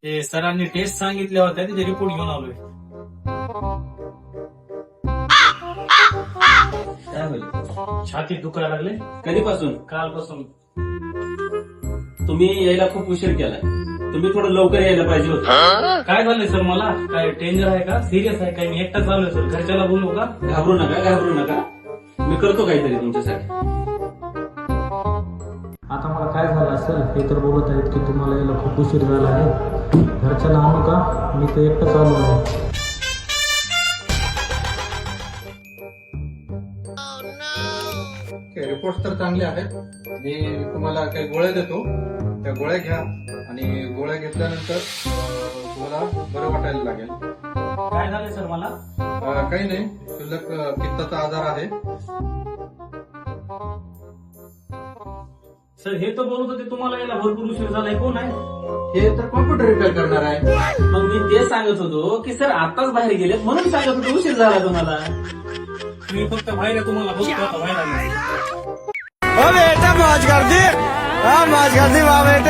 ते सरांनी टेस्ट सांगितल्या होत्या त्याचे रिपोर्ट घेऊन आलोय. काय होईल? छातीत दुखायला लागले कधीपासून? कालपासून. तुम्ही यायला खूप उशीर केलाय. तुम्ही थोडं लवकर यायला पाहिजे होतं. काय झालंय सर मला? काय डेंजर आहे का? सिरियस आहे काय? मी एकटाच आलोय सर. घरच्याला बोलू का? घाबरू नका. मी करतो काहीतरी तुमच्यासाठी. आता मला काय झालं असेल हे तर बोलत आहेत की तुम्हाला यायला खूप उशीर झाला आहे. घरच्याला आणू का? मी तर एकटाच आलो आहे. रिपोर्ट तर चांगले आहेत. मी तुम्हाला काही गोळ्या देतो, त्या गोळ्या घ्या आणि गोळ्या घेतल्यानंतर तुम्हाला बरं वाटायला लागेल. काय झालंय सर मला? काही नाही, शुल्लक पित्ताचा आजार आहे. सर हे तर बोलत होते तुम्हाला यायला भरपूर उशीर झालाय. कोण आहे? हे तर कॉम्प्युटर रिपेअर करणार आहे. मग मी ते सांगत होतो की सर आताच बाहेर गेलेत म्हणून सांगत होतो उशीर झाला तुम्हाला. मी फक्त बाहेर आहे, तुम्हाला बघतो आता बाहेर आलो. बेटा मौज कर दी, हाँ मौज कर दी वाह बेटा.